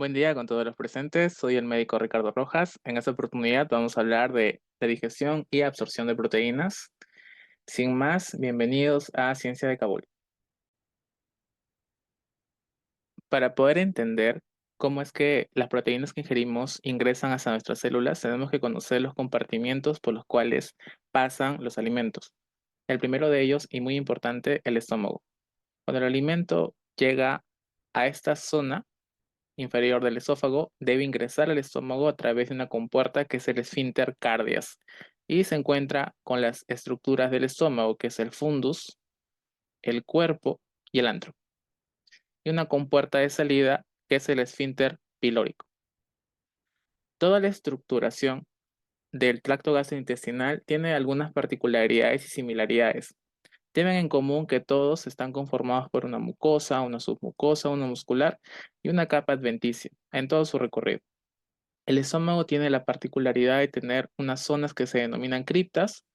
Buen día con todos los presentes, soy el médico Ricardo Rojas. En esta oportunidad vamos a hablar de la digestión y absorción de proteínas. Sin más, bienvenidos a Ciencia de Kabul. Para poder entender cómo es que las proteínas que ingerimos ingresan hasta nuestras células, tenemos que conocer los compartimientos por los cuales pasan los alimentos. El primero de ellos, y muy importante, el estómago. Cuando el alimento llega a esta zona inferior del esófago, debe ingresar al estómago a través de una compuerta que es el esfínter cardias y se encuentra con las estructuras del estómago, que es el fundus, el cuerpo y el antro, y una compuerta de salida que es el esfínter pilórico. Toda la estructuración del tracto gastrointestinal tiene algunas particularidades y similaridades. Tienen en común que todos están conformados por una mucosa, una submucosa, una muscular y una capa adventicia en todo su recorrido. El estómago tiene la particularidad de tener unas zonas que se denominan criptas,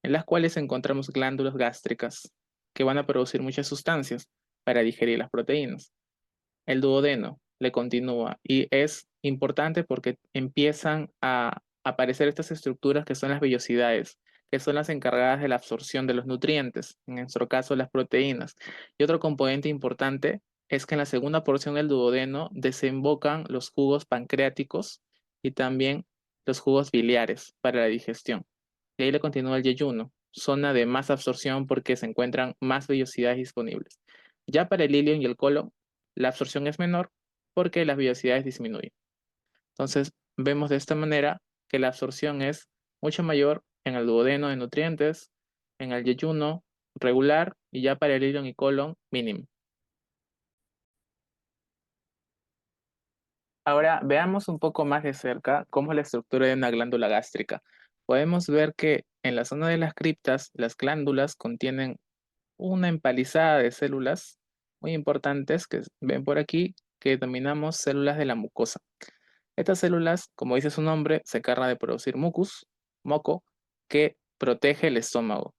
en las cuales encontramos glándulas gástricas que van a producir muchas sustancias para digerir las proteínas. El duodeno le continúa y es importante porque empiezan a aparecer estas estructuras que son las vellosidades, que son las encargadas de la absorción de los nutrientes, en nuestro caso las proteínas. Y otro componente importante es que en la segunda porción del duodeno desembocan los jugos pancreáticos y también los jugos biliares para la digestión. Y ahí le continúa el yeyuno, zona de más absorción porque se encuentran más vellosidades disponibles. Ya para el ilion y el colon, la absorción es menor porque las vellosidades disminuyen. Entonces, vemos de esta manera que la absorción es mucho mayor en el duodeno de nutrientes, en el yeyuno regular y ya para el ilion y colon mínimo. Ahora veamos un poco más de cerca cómo es la estructura de una glándula gástrica. Podemos ver que en la zona de las criptas, las glándulas contienen una empalizada de células muy importantes que ven por aquí, que denominamos células de la mucosa. Estas células, como dice su nombre, se encargan de producir mucus, moco, que protege el estómago.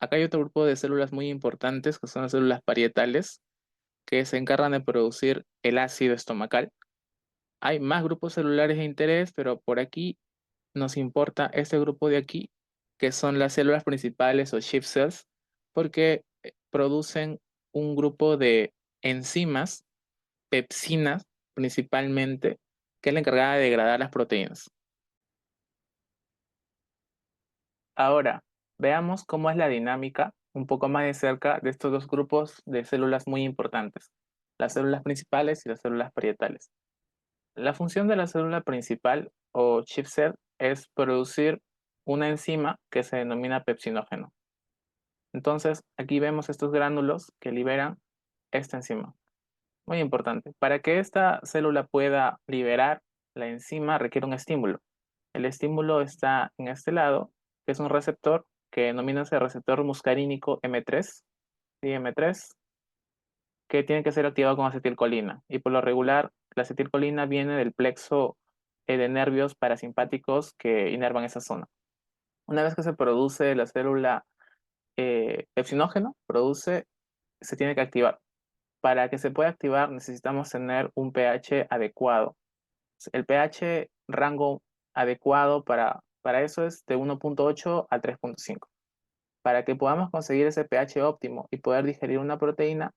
Acá hay otro grupo de células muy importantes, que son las células parietales, que se encargan de producir el ácido estomacal. Hay más grupos celulares de interés, pero por aquí nos importa este grupo de aquí, que son las células principales o chief cells, porque producen un grupo de enzimas, pepsinas principalmente, que es la encargada de degradar las proteínas. Ahora, veamos cómo es la dinámica un poco más de cerca de estos dos grupos de células muy importantes, las células principales y las células parietales. La función de la célula principal o chief cell es producir una enzima que se denomina pepsinógeno. Entonces, aquí vemos estos gránulos que liberan esta enzima. Muy importante. Para que esta célula pueda liberar la enzima requiere un estímulo. El estímulo está en este lado, que es un receptor que denomina ese receptor muscarínico M3, ¿sí? M3, que tiene que ser activado con acetilcolina. Y por lo regular, la acetilcolina viene del plexo de nervios parasimpáticos que inervan esa zona. Una vez que se produce la célula pepsinógeno, se tiene que activar. Para que se pueda activar necesitamos tener un pH adecuado. El pH rango adecuado para eso es de 1.8 a 3.5. Para que podamos conseguir ese pH óptimo y poder digerir una proteína,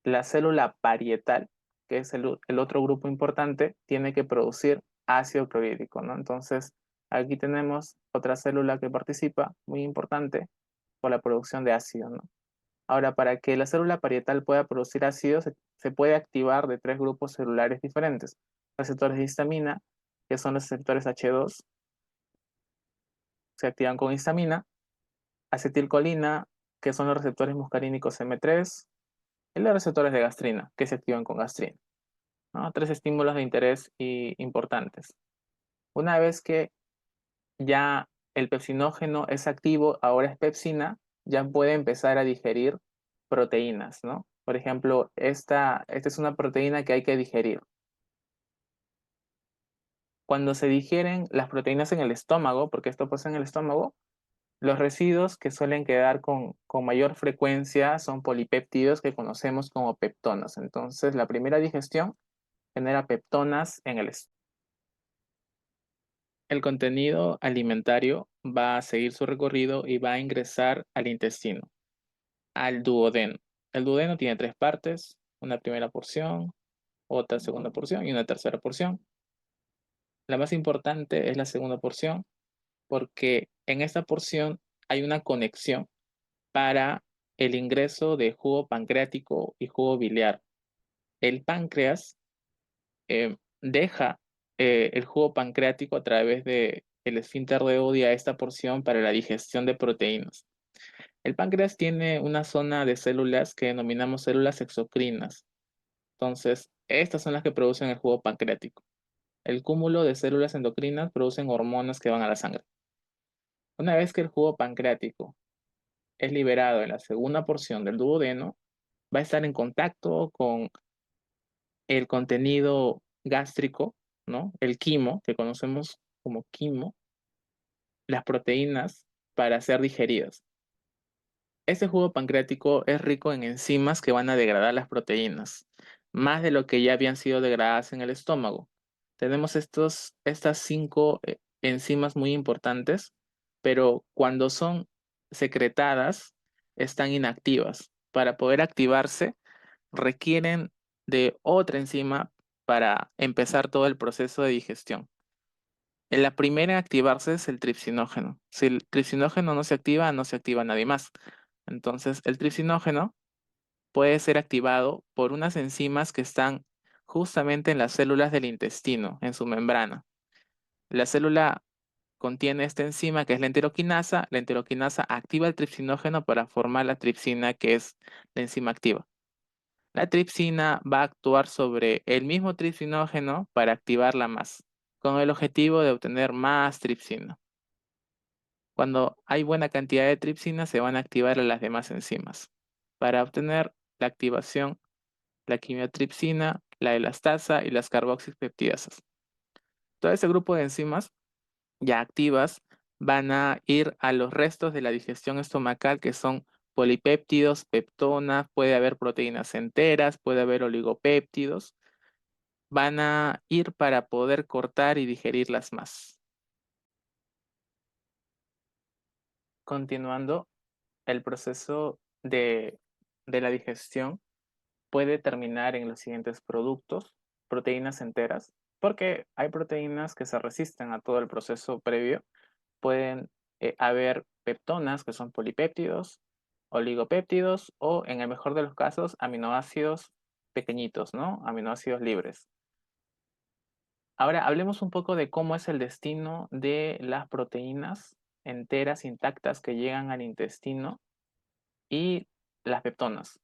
la célula parietal, que es el otro grupo importante, tiene que producir ácido clorhídrico, ¿no? Entonces, aquí tenemos otra célula que participa, muy importante, por la producción de ácido, ¿no? Ahora, para que la célula parietal pueda producir ácido, se puede activar de tres grupos celulares diferentes. Receptores de histamina, que son los receptores H2, se activan con histamina. Acetilcolina, que son los receptores muscarínicos M3. Y los receptores de gastrina, que se activan con gastrina, ¿no? Tres estímulos de interés importantes. Una vez que ya el pepsinógeno es activo, ahora es pepsina, ya puede empezar a digerir proteínas, ¿no? Por ejemplo, esta es una proteína que hay que digerir. Cuando se digieren las proteínas en el estómago, porque esto pasa en el estómago, los residuos que suelen quedar con mayor frecuencia son polipéptidos que conocemos como peptonas. Entonces, la primera digestión genera peptonas en el estómago. El contenido alimentario va a seguir su recorrido y va a ingresar al intestino, al duodeno. El duodeno tiene tres partes, una primera porción, otra segunda porción y una tercera porción. La más importante es la segunda porción porque en esta porción hay una conexión para el ingreso de jugo pancreático y jugo biliar. El páncreas deja el jugo pancreático a través de el esfínter de Oddi a esta porción para la digestión de proteínas. El páncreas tiene una zona de células que denominamos células exocrinas. Entonces, estas son las que producen el jugo pancreático. El cúmulo de células endocrinas producen hormonas que van a la sangre. Una vez que el jugo pancreático es liberado en la segunda porción del duodeno, va a estar en contacto con el contenido gástrico, ¿no? El quimo, que conocemos como quimo, las proteínas para ser digeridas. Este jugo pancreático es rico en enzimas que van a degradar las proteínas, más de lo que ya habían sido degradadas en el estómago. Tenemos estas cinco enzimas muy importantes, pero cuando son secretadas, están inactivas. Para poder activarse, requieren de otra enzima para empezar todo el proceso de digestión. La primera en activarse es el tripsinógeno. Si el tripsinógeno no se activa, no se activa nadie más. Entonces, el tripsinógeno puede ser activado por unas enzimas que están justamente en las células del intestino, en su membrana. La célula contiene esta enzima que es la enteroquinasa. La enteroquinasa activa el tripsinógeno para formar la tripsina, que es la enzima activa. La tripsina va a actuar sobre el mismo tripsinógeno para activarla más, con el objetivo de obtener más tripsina. Cuando hay buena cantidad de tripsina, se van a activar las demás enzimas. Para obtener la activación, la quimiotripsina, la elastasa y las carboxipeptidasas. Todo ese grupo de enzimas ya activas van a ir a los restos de la digestión estomacal, que son polipéptidos, peptonas, puede haber proteínas enteras, puede haber oligopéptidos. Van a ir para poder cortar y digerirlas más. Continuando, el proceso de la digestión puede terminar en los siguientes productos: proteínas enteras, porque hay proteínas que se resisten a todo el proceso previo. Pueden haber peptonas, que son polipéptidos, oligopéptidos o, en el mejor de los casos, aminoácidos pequeñitos, ¿no? Aminoácidos libres. Ahora hablemos un poco de cómo es el destino de las proteínas enteras, intactas, que llegan al intestino y las peptonas.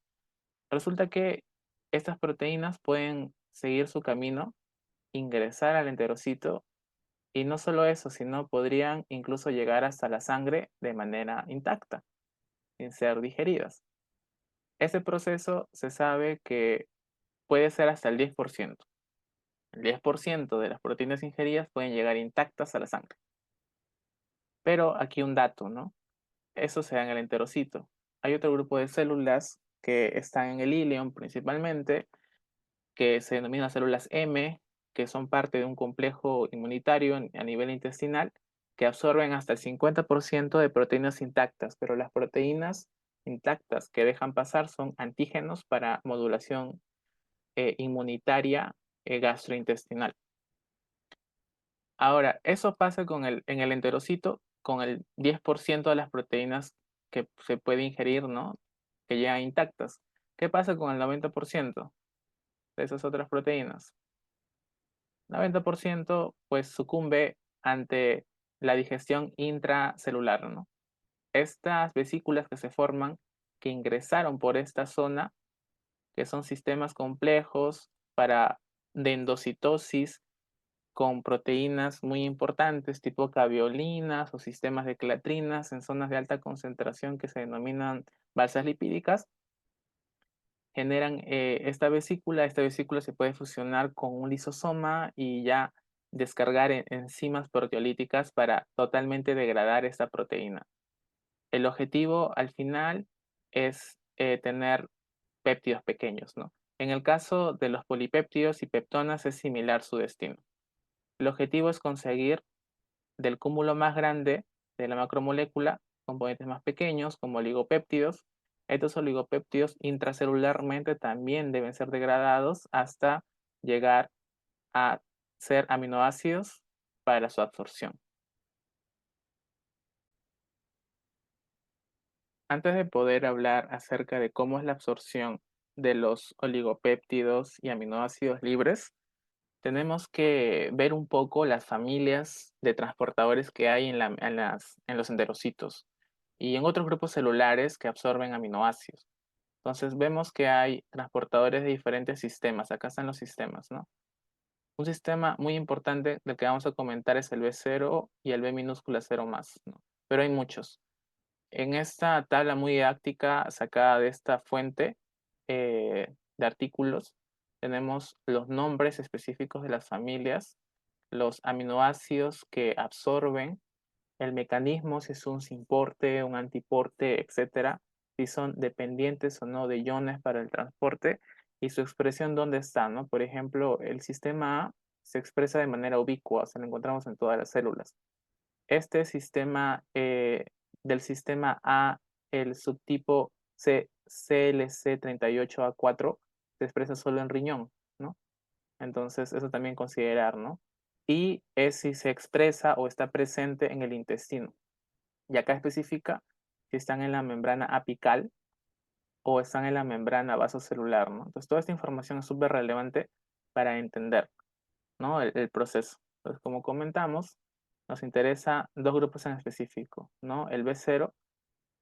Resulta que estas proteínas pueden seguir su camino, ingresar al enterocito y no solo eso, sino podrían incluso llegar hasta la sangre de manera intacta, sin ser digeridas. Ese proceso se sabe que puede ser hasta el 10%. El 10% de las proteínas ingeridas pueden llegar intactas a la sangre. Pero aquí un dato, ¿no? Eso se da en el enterocito. Hay otro grupo de células que están en el íleon principalmente, que se denominan células M, que son parte de un complejo inmunitario a nivel intestinal, que absorben hasta el 50% de proteínas intactas, pero las proteínas intactas que dejan pasar son antígenos para modulación inmunitaria gastrointestinal. Ahora, eso pasa en el enterocito con el 10% de las proteínas que se puede ingerir, ¿no? Que llegan intactas. ¿Qué pasa con el 90% de esas otras proteínas? 90% pues sucumbe ante la digestión intracelular, ¿no? Estas vesículas que se forman, que ingresaron por esta zona, que son sistemas complejos de endocitosis, con proteínas muy importantes, tipo caveolinas o sistemas de clatrinas en zonas de alta concentración que se denominan balsas lipídicas, generan esta vesícula se puede fusionar con un lisosoma y ya descargar enzimas proteolíticas para totalmente degradar esta proteína. El objetivo al final es tener péptidos pequeños, ¿no? En el caso de los polipéptidos y peptonas es similar su destino. El objetivo es conseguir del cúmulo más grande de la macromolécula componentes más pequeños como oligopéptidos. Estos oligopéptidos intracelularmente también deben ser degradados hasta llegar a ser aminoácidos para su absorción. Antes de poder hablar acerca de cómo es la absorción de los oligopéptidos y aminoácidos libres, tenemos que ver un poco las familias de transportadores que hay en los enterocitos y en otros grupos celulares que absorben aminoácidos. Entonces vemos que hay transportadores de diferentes sistemas. Acá están los sistemas, ¿no? Un sistema muy importante del que vamos a comentar es el B0 y el B minúscula 0 más, ¿no? Pero hay muchos. En esta tabla muy didáctica sacada de esta fuente de artículos, tenemos los nombres específicos de las familias, los aminoácidos que absorben, el mecanismo, si es un simporte, un antiporte, etcétera, si son dependientes o no de iones para el transporte y su expresión dónde está, ¿no? Por ejemplo, el sistema A se expresa de manera ubicua, se lo encontramos en todas las células. Este sistema del sistema A, el subtipo CLC38A4, se expresa solo en riñón, ¿no? Entonces, eso también considerar, ¿no? Y es si se expresa o está presente en el intestino. Y acá especifica si están en la membrana apical o están en la membrana vasocelular, ¿no? Entonces, toda esta información es súper relevante para entender, ¿no? El proceso. Entonces, como comentamos, nos interesa dos grupos en específico, ¿no? El B0,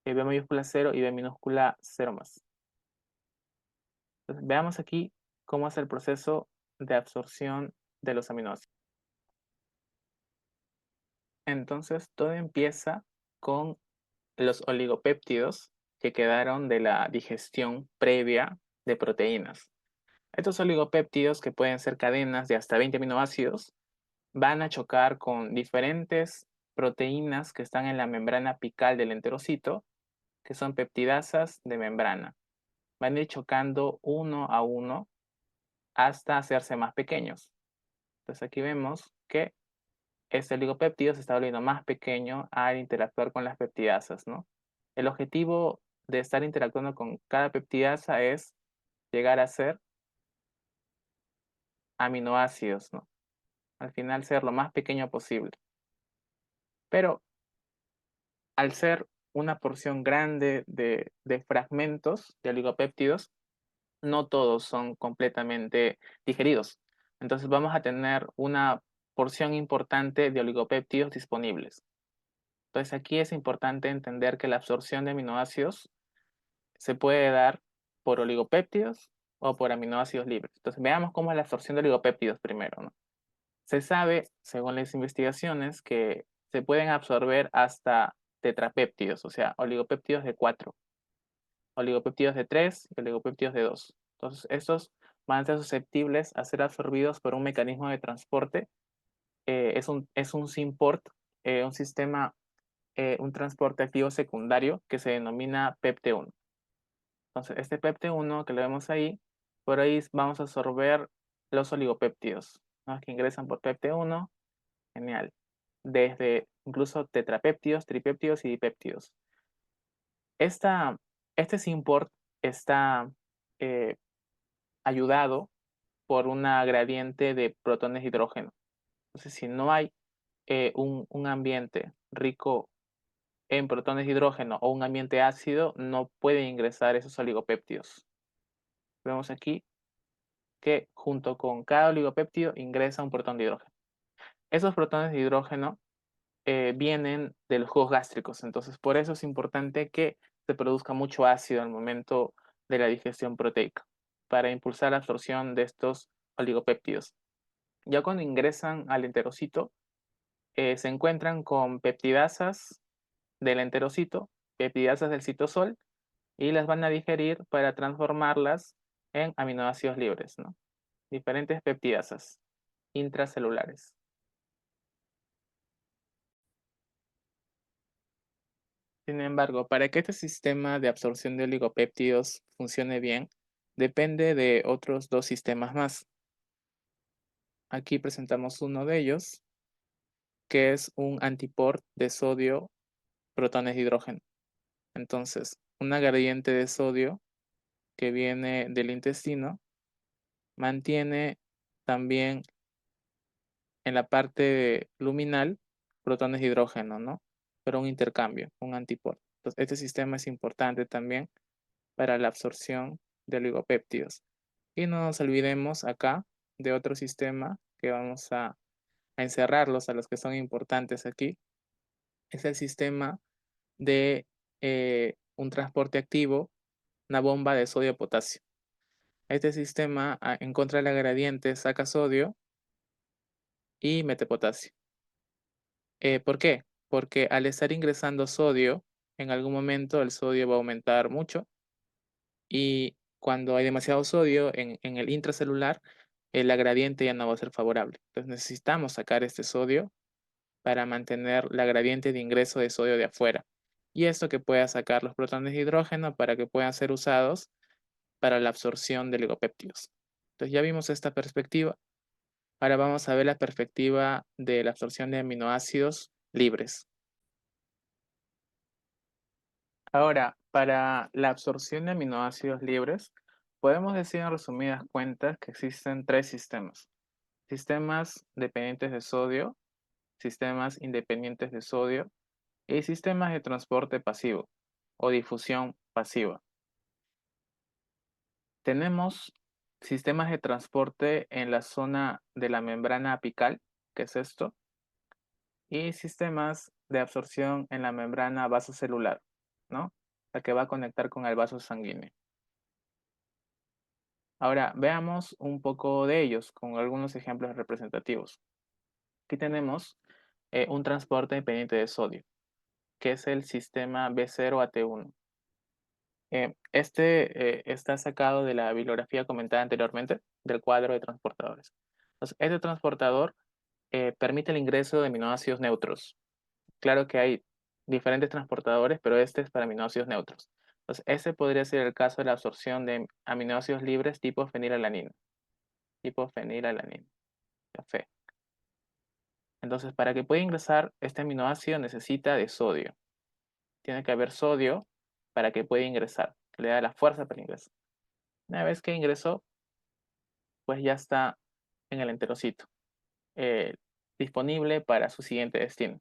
el B mayúscula 0 y B minúscula 0 más. Entonces, veamos aquí cómo es el proceso de absorción de los aminoácidos. Entonces, todo empieza con los oligopéptidos que quedaron de la digestión previa de proteínas. Estos oligopéptidos, que pueden ser cadenas de hasta 20 aminoácidos, van a chocar con diferentes proteínas que están en la membrana apical del enterocito, que son peptidasas de membrana. Van a ir chocando uno a uno hasta hacerse más pequeños. Entonces aquí vemos que este oligopéptido se está volviendo más pequeño al interactuar con las peptidasas, ¿no? El objetivo de estar interactuando con cada peptidasa es llegar a ser aminoácidos, ¿no? Al final ser lo más pequeño posible. Pero al ser una porción grande de fragmentos de oligopéptidos, no todos son completamente digeridos. Entonces vamos a tener una porción importante de oligopéptidos disponibles. Entonces aquí es importante entender que la absorción de aminoácidos se puede dar por oligopéptidos o por aminoácidos libres. Entonces veamos cómo es la absorción de oligopéptidos primero, ¿no? Se sabe, según las investigaciones, que se pueden absorber hasta tetrapéptidos, o sea, oligopéptidos de 4, oligopéptidos de 3 y oligopéptidos de 2. Entonces, estos van a ser susceptibles a ser absorbidos por un mecanismo de transporte. Es un SynPort, un sistema, un transporte activo secundario que se denomina PEPT1. Entonces, este PEPT1 que lo vemos ahí, por ahí vamos a absorber los oligopéptidos, ¿no? Que ingresan por PEPT1. Genial. Desde incluso tetrapéptidos, tripéptidos y dipéptidos. Este SynPort está eh, ayudado por una gradiente de protones de hidrógeno. Entonces, si no hay un ambiente rico en protones de hidrógeno o un ambiente ácido, no pueden ingresar esos oligopéptidos. Vemos aquí que junto con cada oligopéptido ingresa un protón de hidrógeno. Esos protones de hidrógeno vienen de los jugos gástricos. Entonces, por eso es importante que se produzca mucho ácido al momento de la digestión proteica, para impulsar la absorción de estos oligopéptidos. Ya cuando ingresan al enterocito, se encuentran con peptidasas del enterocito, peptidasas del citosol, y las van a digerir para transformarlas en aminoácidos libres, ¿no? Diferentes peptidasas intracelulares. Sin embargo, para que este sistema de absorción de oligopéptidos funcione bien, depende de otros dos sistemas más. Aquí presentamos uno de ellos, que es un antiport de sodio, protones de hidrógeno. Entonces, una gradiente de sodio que viene del intestino mantiene también en la parte luminal protones de hidrógeno, ¿no? Pero un intercambio, un antiport. Entonces, este sistema es importante también para la absorción de oligopéptidos. Y no nos olvidemos acá de otro sistema que vamos a encerrarlos a los que son importantes aquí. Es el sistema de un transporte activo, una bomba de sodio-potasio. Este sistema, en contra de la gradiente, saca sodio y mete potasio. ¿Por qué? Porque al estar ingresando sodio, en algún momento el sodio va a aumentar mucho y cuando hay demasiado sodio en el intracelular, la gradiente ya no va a ser favorable. Entonces necesitamos sacar este sodio para mantener la gradiente de ingreso de sodio de afuera. Y esto que pueda sacar los protones de hidrógeno para que puedan ser usados para la absorción de ligopéptidos. Entonces ya vimos esta perspectiva. Ahora vamos a ver la perspectiva de la absorción de aminoácidos libres. Ahora, para la absorción de aminoácidos libres, podemos decir en resumidas cuentas que existen tres sistemas. Sistemas dependientes de sodio, sistemas independientes de sodio y sistemas de transporte pasivo o difusión pasiva. Tenemos sistemas de transporte en la zona de la membrana apical, que es esto, y sistemas de absorción en la membrana vasocelular, ¿no? La que va a conectar con el vaso sanguíneo. Ahora, veamos un poco de ellos con algunos ejemplos representativos. Aquí tenemos un transporte dependiente de sodio, que es el sistema B0AT1. Este está sacado de la bibliografía comentada anteriormente del cuadro de transportadores. Entonces, este transportador permite el ingreso de aminoácidos neutros. Claro que hay diferentes transportadores, pero este es para aminoácidos neutros. Entonces, ese podría ser el caso de la absorción de aminoácidos libres tipo fenilalanina. Tipo fenilalanina, café. Entonces, para que pueda ingresar este aminoácido necesita de sodio. Tiene que haber sodio para que pueda ingresar. Le da la fuerza para ingresar. Una vez que ingresó, pues ya está en el enterocito, eh, disponible para su siguiente destino.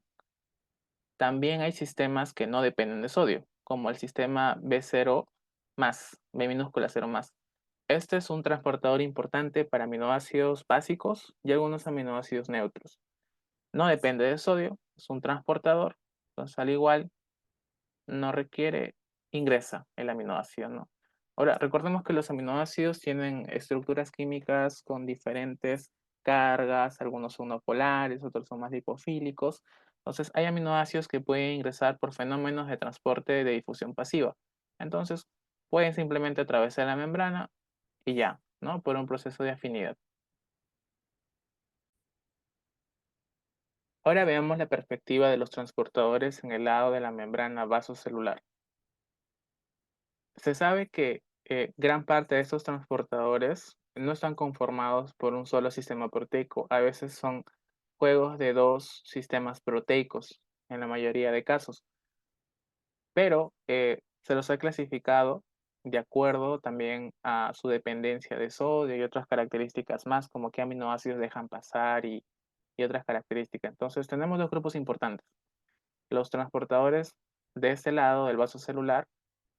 También hay sistemas que no dependen de sodio, como el sistema B0 más, B minúscula 0 más. Este es un transportador importante para aminoácidos básicos y algunos aminoácidos neutros. No depende de sodio, es un transportador, entonces al igual no requiere, ingresa el aminoácido, ¿no? Ahora, recordemos que los aminoácidos tienen estructuras químicas con diferentes cargas, algunos son no polares, otros son más lipofílicos. Entonces, hay aminoácidos que pueden ingresar por fenómenos de transporte de difusión pasiva. Entonces, pueden simplemente atravesar la membrana y ya, ¿no? Por un proceso de afinidad. Ahora veamos la perspectiva de los transportadores en el lado de la membrana vasocelular. Se sabe que gran parte de estos transportadores no están conformados por un solo sistema proteico. A veces son juegos de dos sistemas proteicos en la mayoría de casos, pero se los ha clasificado de acuerdo también a su dependencia de sodio y otras características más, como qué aminoácidos dejan pasar y otras características. Entonces tenemos dos grupos importantes. Los transportadores de este lado del vaso celular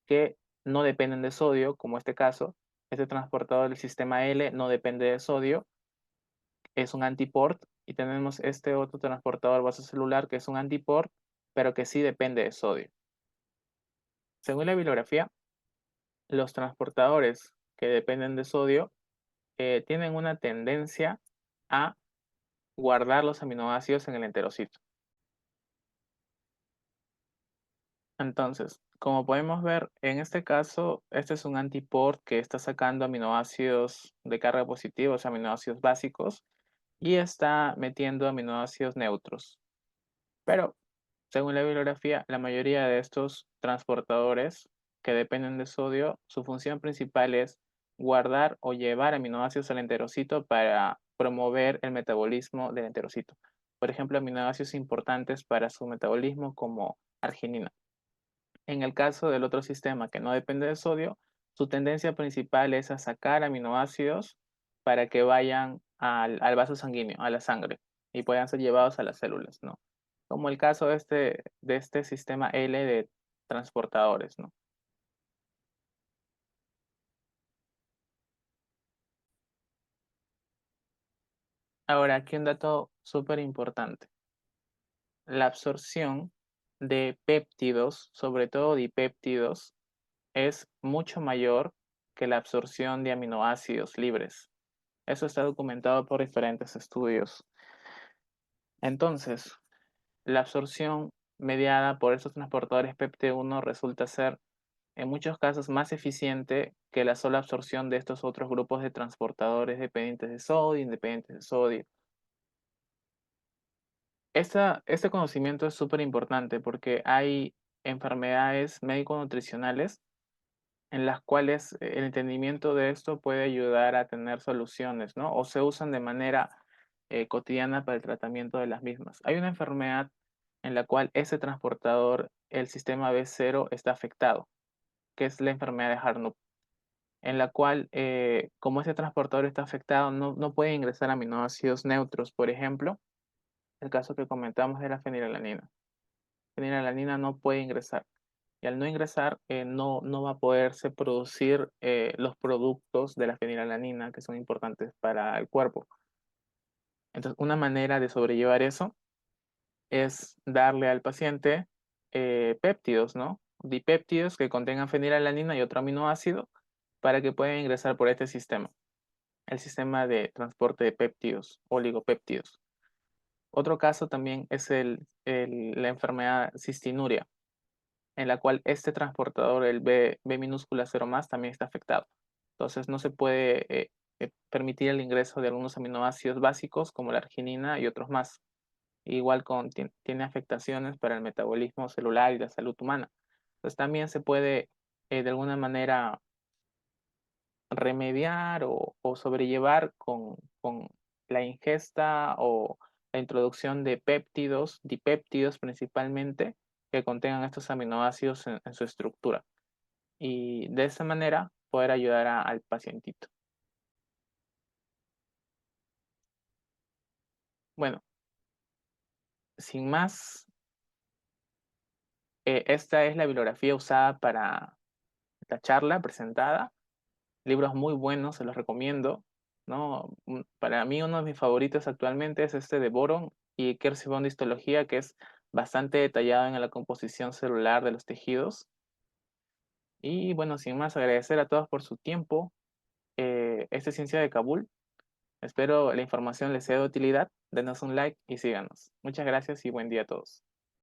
que no dependen de sodio, como este caso. Este transportador del sistema L no depende de sodio, es un antiport. Y tenemos este otro transportador vasocelular que es un antiport, pero que sí depende de sodio. Según la bibliografía, los transportadores que dependen de sodio tienen una tendencia a guardar los aminoácidos en el enterocito. Entonces, como podemos ver, en este caso, este es un antiport que está sacando aminoácidos de carga positiva, o sea, aminoácidos básicos, y está metiendo aminoácidos neutros. Pero, según la bibliografía, la mayoría de estos transportadores que dependen de sodio, su función principal es guardar o llevar aminoácidos al enterocito para promover el metabolismo del enterocito. Por ejemplo, aminoácidos importantes para su metabolismo como arginina. En el caso del otro sistema que no depende del sodio, su tendencia principal es a sacar aminoácidos para que vayan al vaso sanguíneo, a la sangre, y puedan ser llevados a las células, ¿no? Como el caso de este sistema L de transportadores, ¿no? Ahora, aquí un dato súper importante. La absorción de péptidos, sobre todo dipéptidos, es mucho mayor que la absorción de aminoácidos libres. Eso está documentado por diferentes estudios. Entonces, la absorción mediada por estos transportadores PEPT1 resulta ser en muchos casos más eficiente que la sola absorción de estos otros grupos de transportadores dependientes de sodio, independientes de sodio. Este conocimiento es súper importante porque hay enfermedades médico-nutricionales en las cuales el entendimiento de esto puede ayudar a tener soluciones, ¿no? O se usan de manera cotidiana para el tratamiento de las mismas. Hay una enfermedad en la cual ese transportador, el sistema B0, está afectado, que es la enfermedad de Harnup, en la cual, como ese transportador está afectado, no puede ingresar aminoácidos neutros, por ejemplo, el caso que comentamos de la fenilalanina. Fenilalanina no puede ingresar. Y al no ingresar, no va a poderse producir los productos de la fenilalanina que son importantes para el cuerpo. Entonces, una manera de sobrellevar eso es darle al paciente péptidos, ¿no? Dipéptidos que contengan fenilalanina y otro aminoácido para que puedan ingresar por este sistema, el sistema de transporte de péptidos, oligopéptidos. Otro caso también es la enfermedad cistinuria, en la cual este transportador, el B minúscula 0 más, también está afectado. Entonces no se puede permitir el ingreso de algunos aminoácidos básicos como la arginina y otros más. Igual tiene afectaciones para el metabolismo celular y la salud humana. Entonces también se puede de alguna manera remediar o sobrellevar con la ingesta o la introducción de péptidos, dipéptidos principalmente, que contengan estos aminoácidos en su estructura. Y de esa manera poder ayudar al pacientito. Bueno, sin más, esta es la bibliografía usada para la charla presentada. Libros muy buenos, se los recomiendo, ¿no? Para mí uno de mis favoritos actualmente es este de Boron y Kersibón de histología, que es bastante detallado en la composición celular de los tejidos. Y bueno, sin más, agradecer a todos por su tiempo. Esta es Ciencia de Kabul. Espero la información les sea de utilidad. Denos un like y síganos. Muchas gracias y buen día a todos.